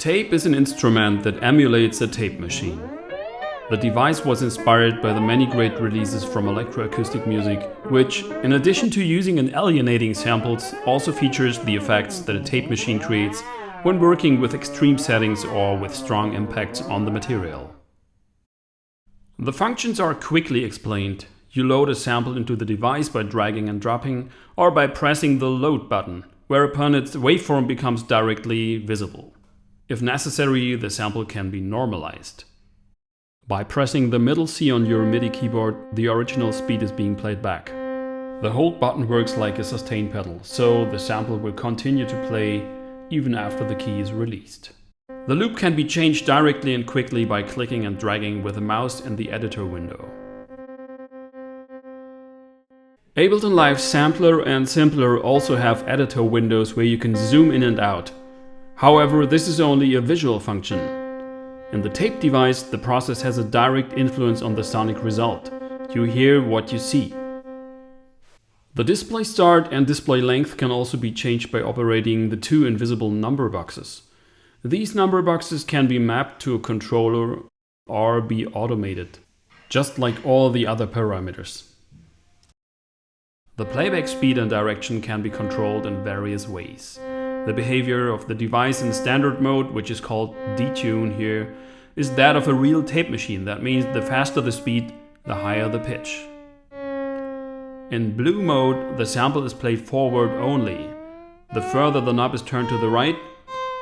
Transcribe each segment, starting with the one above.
tape is an instrument that emulates a tape machine. The device was inspired by the many great releases from electroacoustic music, which, in addition to using and alienating samples, also features the effects that a tape machine creates when working with extreme settings or with strong impacts on the material. The functions are quickly explained. You load a sample into the device by dragging and dropping, or by pressing the load button, whereupon its waveform becomes directly visible. If necessary, the sample can be normalized. By pressing the middle C on your MIDI keyboard, the original speed is being played back. The hold button works like a sustain pedal, so the sample will continue to play even after the key is released. The loop can be changed directly and quickly by clicking and dragging with the mouse in the editor window. Ableton Live Sampler and Simpler also have editor windows where you can zoom in and out. However, this is only a visual function. In the tape device, the process has a direct influence on the sonic result. You hear what you see. The display start and display length can also be changed by operating the two invisible number boxes. These number boxes can be mapped to a controller or be automated, just like all the other parameters. The playback speed and direction can be controlled in various ways. The behavior of the device in standard mode, which is called detune here, is that of a real tape machine. That means the faster the speed, the higher the pitch. In blue mode, the sample is played forward only. The further the knob is turned to the right,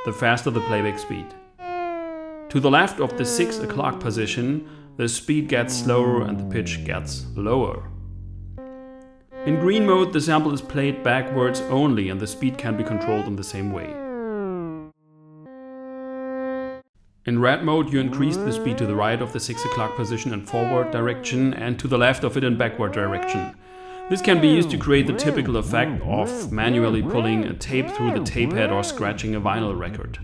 the faster the playback speed. To the left of the 6 o'clock position, the speed gets slower and the pitch gets lower. In green mode, the sample is played backwards only and the speed can be controlled in the same way. In red mode, you increase the speed to the right of the 6 o'clock position in forward direction and to the left of it in backward direction. This can be used to create the typical effect of manually pulling a tape through the tape head or scratching a vinyl record.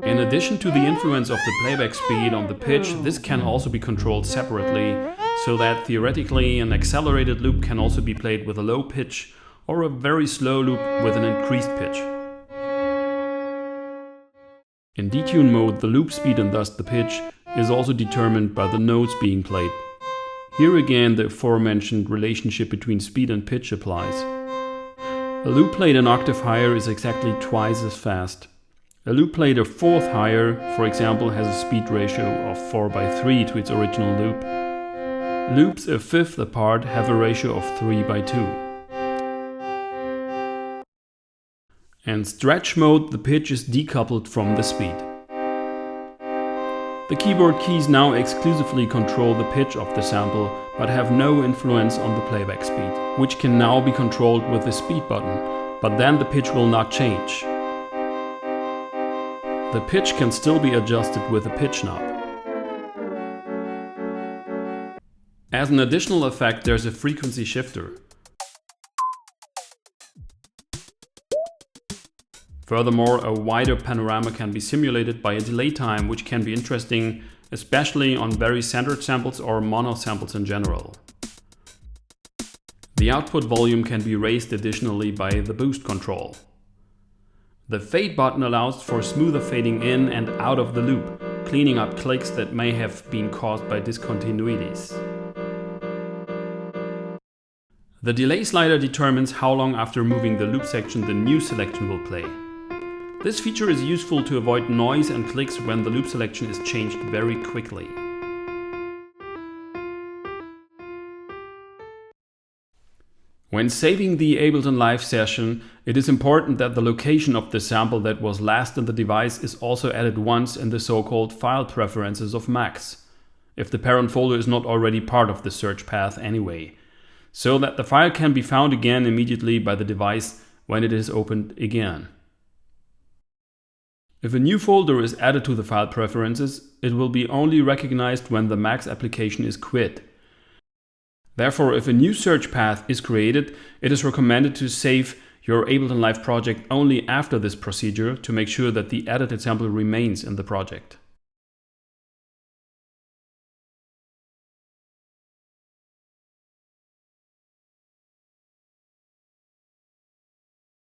In addition to the influence of the playback speed on the pitch, this can also be controlled separately, so that theoretically an accelerated loop can also be played with a low pitch or a very slow loop with an increased pitch. In detune mode, the loop speed and thus the pitch is also determined by the notes being played. Here again the aforementioned relationship between speed and pitch applies. A loop played an octave higher is exactly twice as fast. A loop played a fourth higher, for example, has a speed ratio of 4/3 to its original loop. Loops a fifth apart have a ratio of 3/2. In stretch mode, the pitch is decoupled from the speed. The keyboard keys now exclusively control the pitch of the sample, but have no influence on the playback speed, which can now be controlled with the speed button, but then the pitch will not change. The pitch can still be adjusted with a pitch knob. As an additional effect, there's a frequency shifter. Furthermore, a wider panorama can be simulated by a delay time, which can be interesting, especially on very centered samples or mono samples in general. The output volume can be raised additionally by the boost control. The fade button allows for smoother fading in and out of the loop, cleaning up clicks that may have been caused by discontinuities. The delay slider determines how long after moving the loop section the new selection will play. This feature is useful to avoid noise and clicks when the loop selection is changed very quickly. When saving the Ableton Live session, it is important that the location of the sample that was last in the device is also added once in the so-called file preferences of Macs, if the parent folder is not already part of the search path anyway, so that the file can be found again immediately by the device when it is opened again. If a new folder is added to the file preferences, it will be only recognized when the Macs application is quit. Therefore, if a new search path is created, it is recommended to save your Ableton Live project only after this procedure to make sure that the edited sample remains in the project.